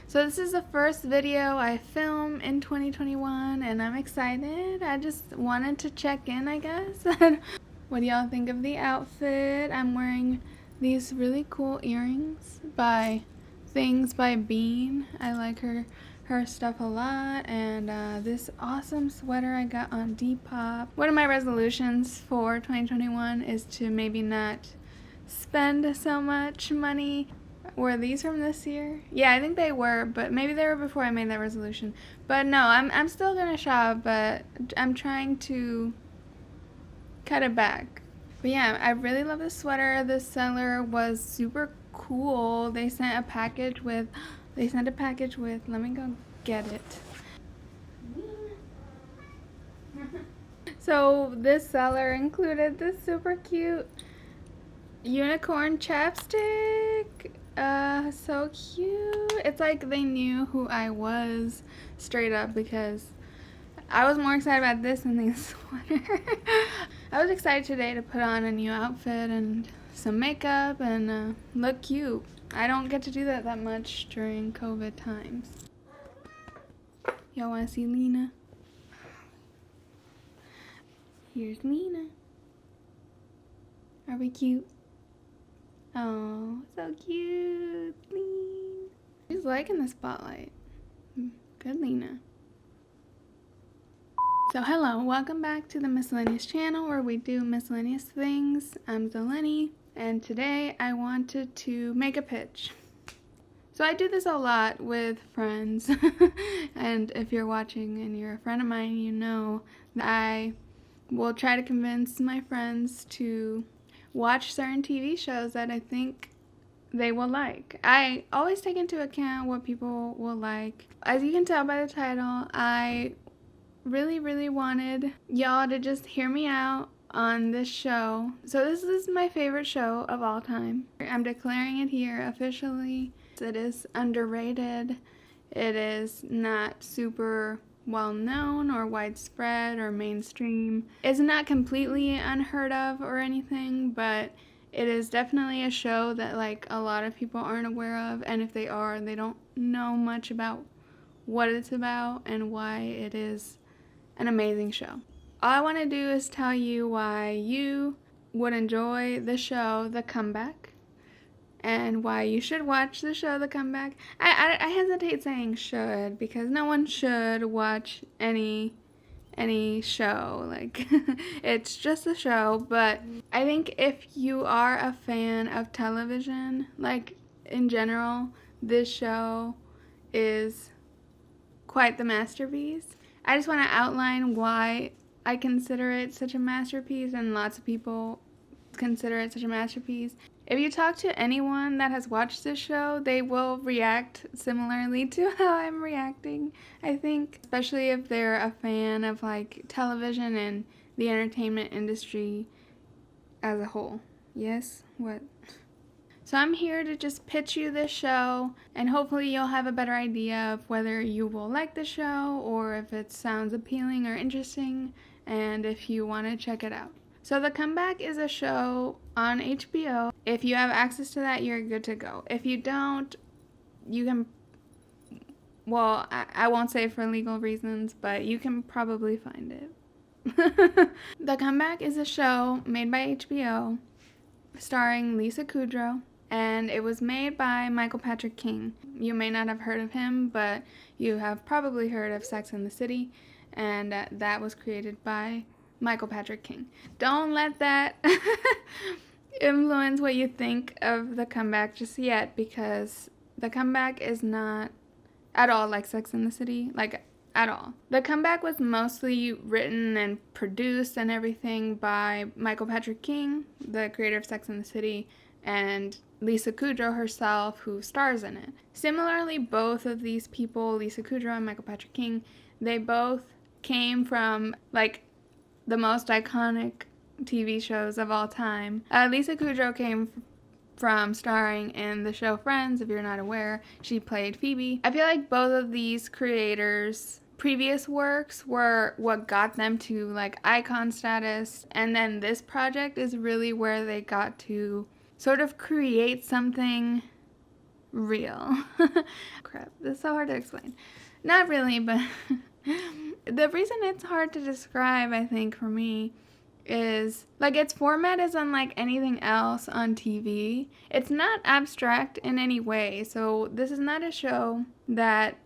So this is the first video I film in 2021 and I'm excited. I just wanted to check in, I guess. What do y'all think of the outfit? I'm wearing these really cool earrings by Things by Bean. I like her stuff a lot, and this awesome sweater I got on Depop. One of my resolutions for 2021 is to maybe not spend so much money. Were these from this year? Yeah, I think they were, but maybe they were before I made that resolution. But no, I'm still gonna shop, but I'm trying to cut it back. But yeah, I really love this sweater. This seller was super cool. They sent a package with, let me go get it. So this seller included this super cute unicorn chapstick. So cute. It's like they knew who I was straight up, because I was more excited about this than the sweater. I was excited today to put on a new outfit and some makeup and look cute. I don't get to do that much during COVID times. Y'all wanna see Lena? Here's Lena. Are we cute? Oh, so cute. Lena. She's liking the spotlight. Good Lena. So hello, welcome back to the Miscellaneous channel, where we do miscellaneous things. I'm Zeleny, and today I wanted to make a pitch. So I do this a lot with friends, and if you're watching and you're a friend of mine, you know that I will try to convince my friends to watch certain TV shows that I think they will like. I always take into account what people will like. As you can tell by the title, I really wanted y'all to just hear me out on this show. So this is my favorite show of all time. I'm declaring it here officially. It is underrated. It is not super well known or widespread or mainstream. It's not completely unheard of or anything, but it is definitely a show that like a lot of people aren't aware of, and if they are, they don't know much about what it's about and why it is an amazing show. All I want to do is tell you why you would enjoy the show The Comeback and why you should watch the show The Comeback. I hesitate saying should, because no one should watch any show. Like, it's just a show, but I think if you are a fan of television, like in general, this show is quite the masterpiece. I just want to outline why I consider it such a masterpiece, and lots of people consider it such a masterpiece. If you talk to anyone that has watched this show, they will react similarly to how I'm reacting, I think, especially if they're a fan of like television and the entertainment industry as a whole. Yes? What? So I'm here to just pitch you this show, and hopefully you'll have a better idea of whether you will like the show or if it sounds appealing or interesting, and if you want to check it out. So The Comeback is a show on HBO. If you have access to that, you're good to go. If you don't, you can, well, I won't say for legal reasons, but you can probably find it. The Comeback is a show made by HBO starring Lisa Kudrow, and it was made by Michael Patrick King. You may not have heard of him, but you have probably heard of Sex and the City, and that was created by Michael Patrick King. Don't let that influence what you think of The Comeback just yet, because The Comeback is not at all like Sex and the City, like at all. The Comeback was mostly written and produced and everything by Michael Patrick King, the creator of Sex and the City, and Lisa Kudrow herself, who stars in it. Similarly, both of these people, Lisa Kudrow and Michael Patrick King, they both came from like the most iconic TV shows of all time. Lisa Kudrow came from starring in the show Friends. If you're not aware, she played Phoebe. I feel like both of these creators' previous works were what got them to like icon status, and then this project is really where they got to sort of create something real. Crap, this is so hard to explain. Not really, but the reason it's hard to describe, I think, for me, is like its format is unlike anything else on TV. It's not abstract in any way. So this is not a show that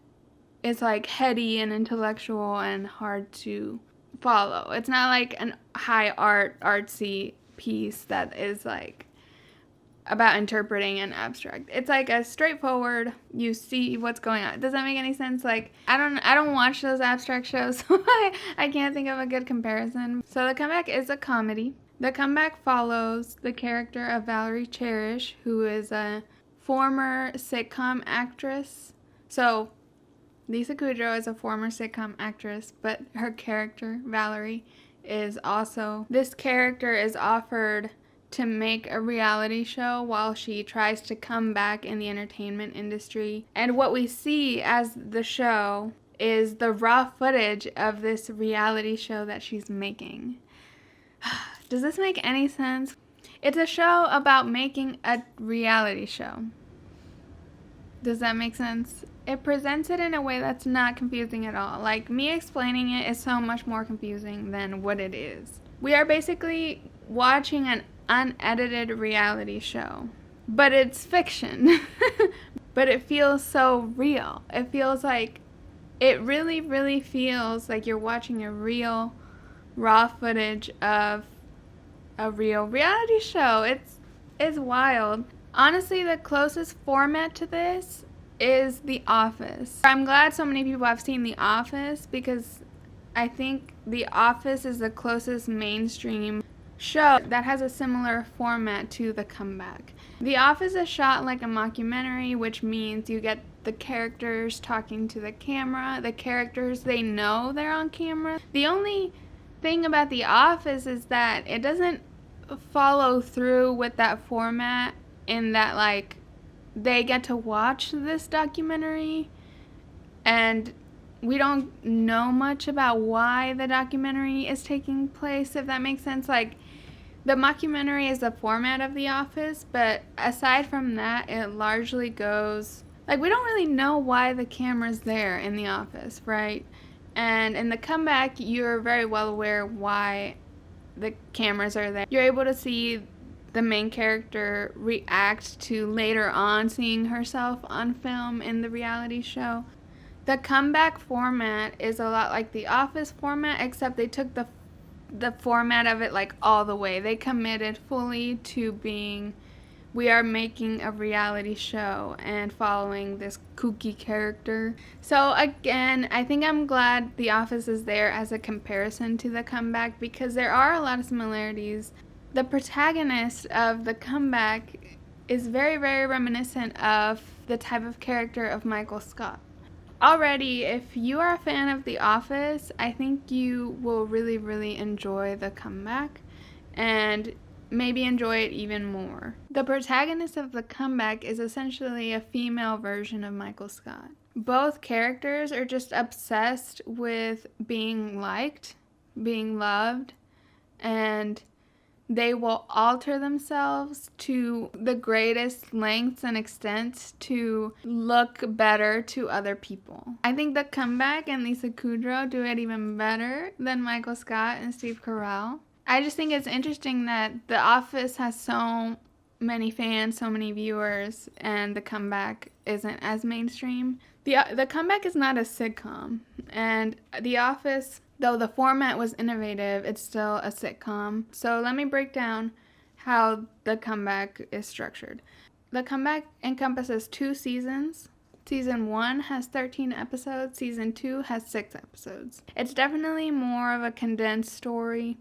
is like heady and intellectual and hard to follow. It's not like an high artsy piece that is like about interpreting an abstract. It's like a straightforward, you see what's going on. Does that make any sense? Like, I don't watch those abstract shows, so I can't think of a good comparison. So The Comeback is a comedy. The Comeback follows the character of Valerie Cherish, who is a former sitcom actress. So Lisa Kudrow is a former sitcom actress, but her character, Valerie, is also... This character is offered to make a reality show while she tries to come back in the entertainment industry. And what we see as the show is the raw footage of this reality show that she's making. Does this make any sense? It's a show about making a reality show. Does that make sense? It presents it in a way that's not confusing at all. Like, me explaining it is so much more confusing than what it is. We are basically watching an unedited reality show, but it's fiction. But it feels so real. It feels like, it really, really feels like you're watching a real raw footage of a real reality show. It's wild. Honestly, the closest format to this is The Office. I'm glad so many people have seen The Office, because I think The Office is the closest mainstream show that has a similar format to The Comeback. The Office is shot like a mockumentary, which means you get the characters talking to the camera. The characters, they know they're on camera. The only thing about The Office is that it doesn't follow through with that format, in that, like, they get to watch this documentary and we don't know much about why the documentary is taking place, if that makes sense. Like, the mockumentary is the format of The Office, but aside from that, it largely goes, like, we don't really know why the camera's there in The Office, right? And in The Comeback, you're very well aware why the cameras are there. You're able to see the main character react to later on seeing herself on film in the reality show. The Comeback format is a lot like The Office format, except they took the format of it like all the way. They committed fully to being, we are making a reality show and following this kooky character. So again, I think I'm glad The Office is there as a comparison to The Comeback, because there are a lot of similarities. The protagonist of The Comeback is very, very reminiscent of the type of character of Michael Scott. Already, if you are a fan of The Office, I think you will really, really enjoy The Comeback, and maybe enjoy it even more. The protagonist of The Comeback is essentially a female version of Michael Scott. Both characters are just obsessed with being liked, being loved, and they will alter themselves to the greatest lengths and extents to look better to other people. I think The Comeback and Lisa Kudrow do it even better than Michael Scott and Steve Carell. I just think it's interesting that The Office has so many fans, so many viewers, and The Comeback isn't as mainstream. The Comeback is not a sitcom, and The Office, though the format was innovative, it's still a sitcom. So let me break down how The Comeback is structured. The Comeback encompasses 2 seasons. Season 1 has 13 episodes. Season 2 has 6 episodes. It's definitely more of a condensed story.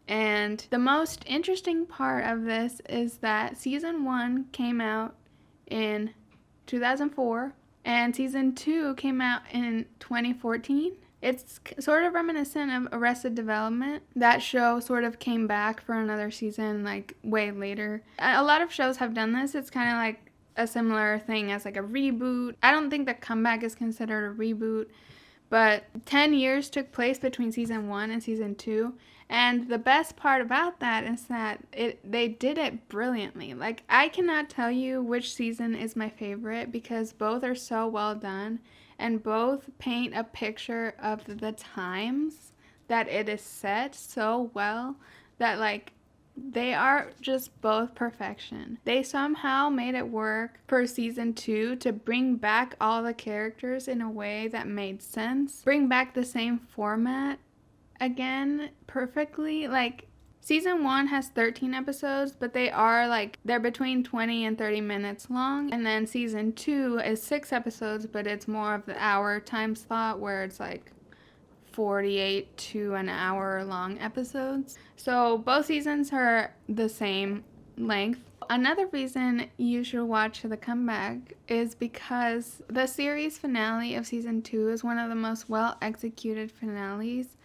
And the most interesting part of this is that Season 1 came out in 2004, and Season 2 came out in 2014. It's sort of reminiscent of Arrested Development. That show sort of came back for another season, like, way later. A lot of shows have done this. It's kind of like a similar thing as, like, a reboot. I don't think The Comeback is considered a reboot, but 10 years took place between Season 1 and Season 2, And the best part about that is that they did it brilliantly. Like, I cannot tell you which season is my favorite because both are so well done and both paint a picture of the times that it is set so well that, like, they are just both perfection. They somehow made it work for season 2 to bring back all the characters in a way that made sense, bring back the same format again perfectly. Like, season 1 has 13 episodes, but they're between 20 and 30 minutes long. And then season 2 is 6 episodes, but it's more of the hour time slot where it's like 48 to an hour long episodes. So both seasons are the same length. Another reason you should watch The Comeback is because the series finale of season 2 is one of the most well executed finales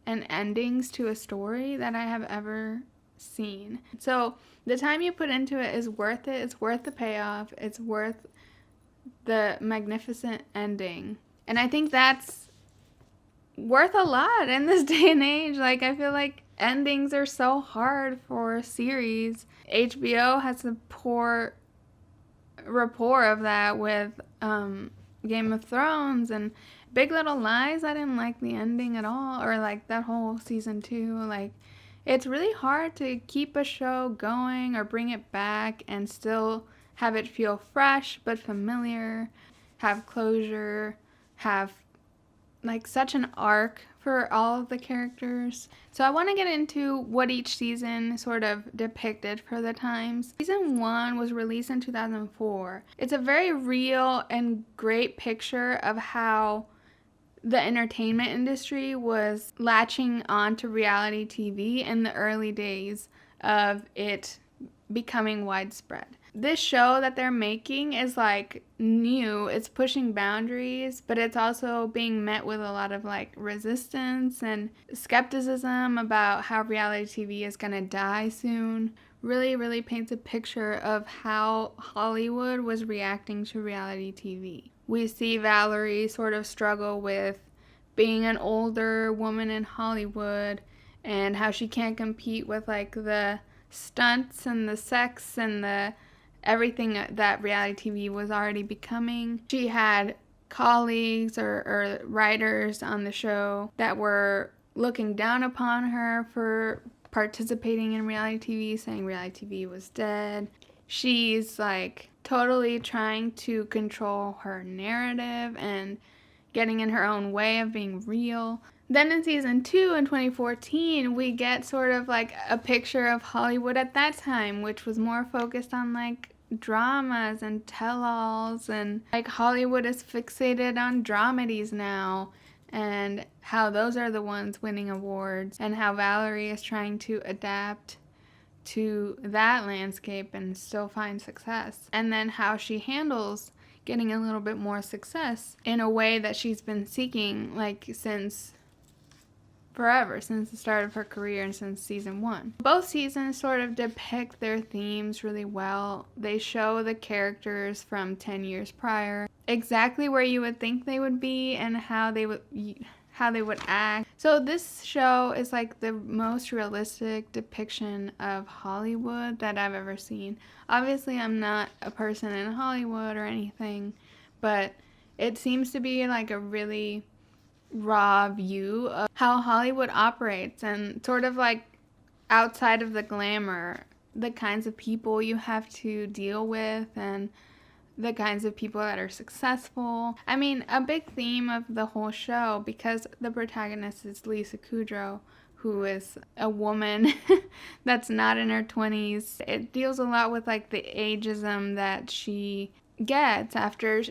and endings to a story that I have ever seen. So the time you put into it is worth it. It's worth the payoff. It's worth the magnificent ending. And I think that's worth a lot in this day and age. Like, I feel like endings are so hard for a series. HBO has a poor rapport of that with Game of Thrones and Big Little Lies. I didn't like the ending at all, or like that whole season 2. Like, it's really hard to keep a show going or bring it back and still have it feel fresh but familiar, have closure, have like such an arc for all of the characters. So I want to get into what each season sort of depicted for the times. Season 1 was released in 2004. It's a very real and great picture of how the entertainment industry was latching on to reality TV in the early days of it becoming widespread. This show that they're making is like new. It's pushing boundaries, but it's also being met with a lot of like resistance and skepticism about how reality TV is going to die soon. Really, really paints a picture of how Hollywood was reacting to reality TV. We see Valerie sort of struggle with being an older woman in Hollywood and how she can't compete with like the stunts and the sex and the everything that reality TV was already becoming. She had colleagues or writers on the show that were looking down upon her for participating in reality TV, saying reality TV was dead. She's like totally trying to control her narrative and getting in her own way of being real. Then in season 2 in 2014, we get sort of like a picture of Hollywood at that time, which was more focused on like dramas and tell-alls, and like Hollywood is fixated on dramedies now and how those are the ones winning awards, and how Valerie is trying to adapt to that landscape and still find success, and then how she handles getting a little bit more success in a way that she's been seeking like since forever, since the start of her career and since season 1. Both seasons sort of depict their themes really well. They show the characters from 10 years prior, exactly where you would think they would be and how they would act. So this show is like the most realistic depiction of Hollywood that I've ever seen. Obviously, I'm not a person in Hollywood or anything, but it seems to be like a really raw view of how Hollywood operates and sort of like outside of the glamour, the kinds of people you have to deal with and the kinds of people that are successful. I mean, a big theme of the whole show, because the protagonist is Lisa Kudrow, who is a woman that's not in her 20s. It deals a lot with like the ageism that she gets after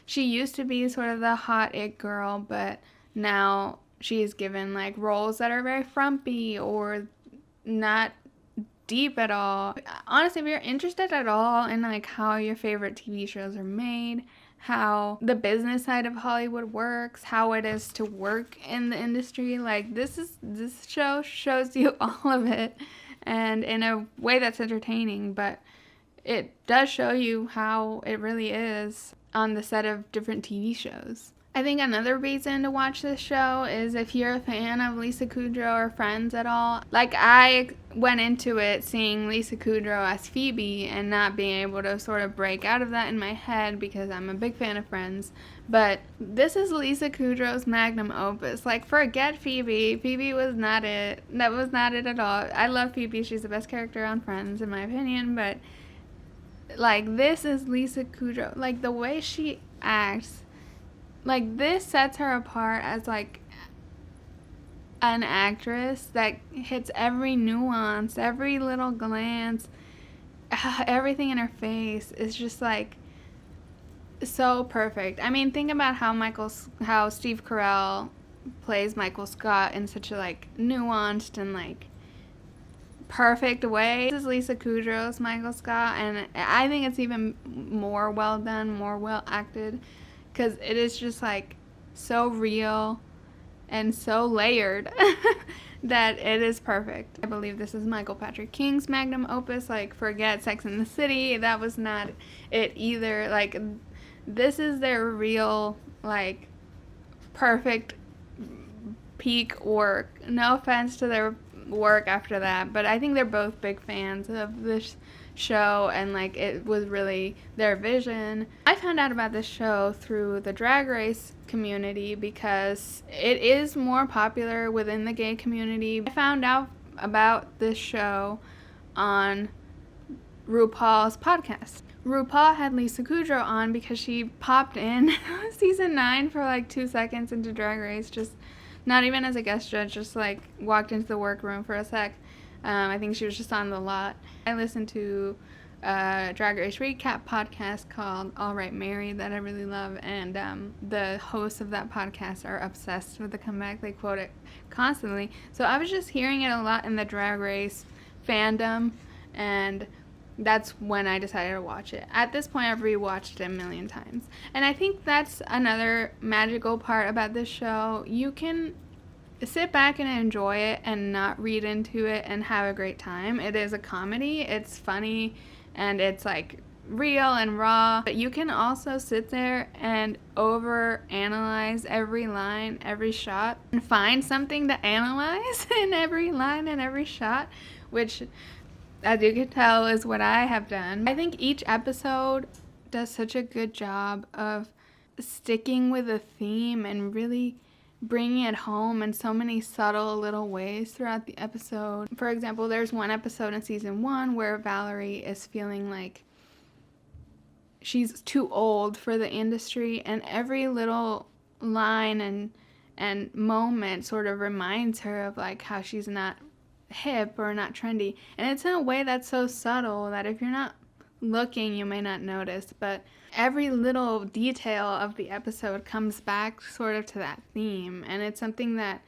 she used to be sort of the hot it girl, but now she is given like roles that are very frumpy or not deep at all. Honestly, if you're interested at all in like how your favorite TV shows are made, how the business side of Hollywood works, how it is to work in the industry, like this show shows you all of it, and in a way that's entertaining, but it does show you how it really is on the set of different TV shows. I think another reason to watch this show is if you're a fan of Lisa Kudrow or Friends at all. Like, I went into it seeing Lisa Kudrow as Phoebe and not being able to sort of break out of that in my head because I'm a big fan of Friends. But this is Lisa Kudrow's magnum opus. Like, forget Phoebe. Phoebe was not it. That was not it at all. I love Phoebe. She's the best character on Friends, in my opinion. But, like, this is Lisa Kudrow. Like, the way she acts, like, this sets her apart as, like, an actress that hits every nuance, every little glance, everything in her face is just, like, so perfect. I mean, think about how Steve Carell plays Michael Scott in such a, like, nuanced and, like, perfect way. This is Lisa Kudrow's Michael Scott, and I think it's even more well done, more well acted, because it is just, like, so real and so layered that it is perfect. I believe this is Michael Patrick King's magnum opus. Like, forget Sex and the City. That was not it either. Like, this is their real, like, perfect peak work. No offense to their work after that, but I think they're both big fans of this show, and, like, it was really their vision. I found out about this show through the Drag Race community because it is more popular within the gay community. I found out about this show on RuPaul's podcast. RuPaul had Lisa Kudrow on because she popped in season 9 for like 2 seconds into Drag Race, just not even as a guest judge, just like walked into the workroom for a sec. I think she was just on the lot. I listened to a Drag Race recap podcast called All Right Mary that I really love, and the hosts of that podcast are obsessed with the comeback. They quote it constantly. So I was just hearing it a lot in the Drag Race fandom, and that's when I decided to watch it. At this point, I've rewatched it a million times. And I think that's another magical part about this show. You can sit back and enjoy it and not read into it and have a great time. It is a comedy. It's funny and it's, like, real and raw. But you can also sit there and over-analyze every line, every shot, and find something to analyze in every line and every shot, which, as you can tell, is what I have done. I think each episode does such a good job of sticking with a theme and really bringing it home in so many subtle little ways throughout the episode. For example, there's one episode in season 1 where Valerie is feeling like she's too old for the industry, and every little line and moment sort of reminds her of, like, how she's not hip or not trendy, and it's in a way that's so subtle that if you're not looking you may not notice, but every little detail of the episode comes back sort of to that theme, and it's something that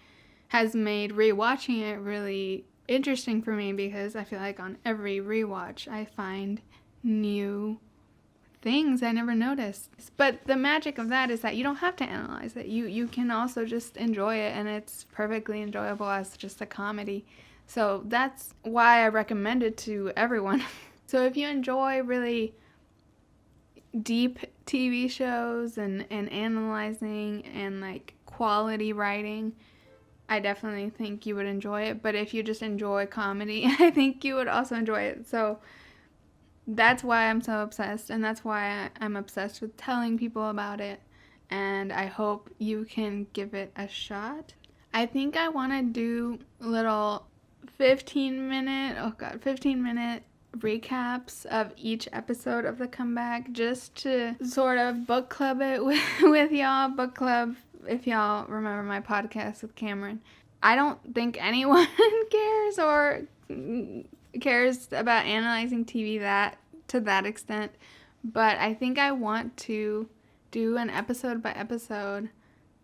has made rewatching it really interesting for me because I feel like on every rewatch I find new things I never noticed. But the magic of that is that you don't have to analyze it. You can also just enjoy it, and it's perfectly enjoyable as just a comedy. So that's why I recommend it to everyone. So if you enjoy really deep TV shows and analyzing and, like, quality writing, I definitely think you would enjoy it. But if you just enjoy comedy, I think you would also enjoy it. So that's why I'm so obsessed, and that's why I'm obsessed with telling people about it. And I hope you can give it a shot. I think I want to do little 15-minute recaps of each episode of The Comeback, just to sort of book club it with y'all. Book club, if y'all remember my podcast with Cameron. I don't think anyone cares about analyzing TV to that extent, but I think I want to do an episode by episode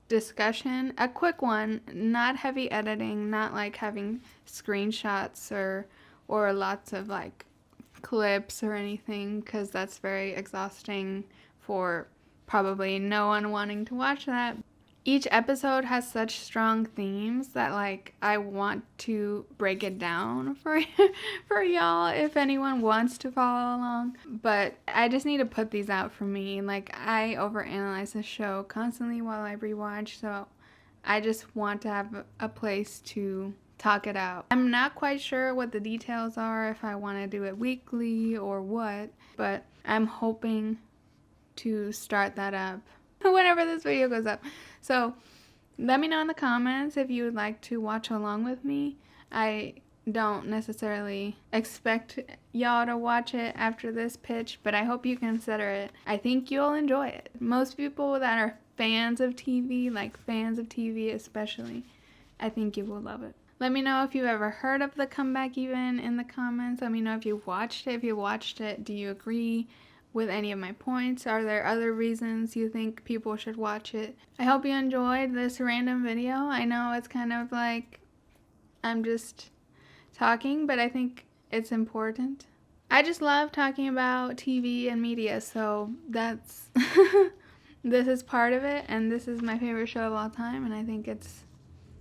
discussion, a quick one, not heavy editing, not like having screenshots or lots of, like, clips or anything, because that's very exhausting for probably no one wanting to watch that. each episode has such strong themes that like I want to break it down for for y'all if anyone wants to follow along. But I just need to put these out for me. Like I overanalyze the show constantly while I rewatch, so I just want to have a place to talk it out. I'm not quite sure what the details are, if I want to do it weekly or what, but I'm hoping to start that up whenever this video goes up. So let me know in the comments if you would like to watch along with me. I don't necessarily expect y'all to watch it after this pitch, but I hope you consider it. I think you'll enjoy it. Most people that are fans of TV, like fans of TV especially, I think you will love it. Let me know if you've ever heard of The Comeback even in the comments. Let me know if you watched it. If you watched it, do you agree with any of my points? Are there other reasons you think people should watch it? I hope you enjoyed this random video. I know it's kind of like I'm just talking, but I think it's important. I just love talking about TV and media, so that's this is part of it, and this is my favorite show of all time, and I think it's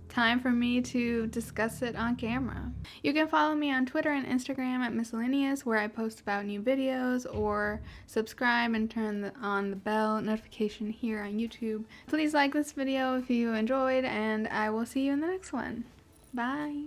time for me to discuss it on camera. You can follow me on Twitter and Instagram at Miscellaneous, where I post about new videos, or subscribe and turn on the bell notification here on YouTube. Please like this video if you enjoyed, and I will see you in the next one. Bye!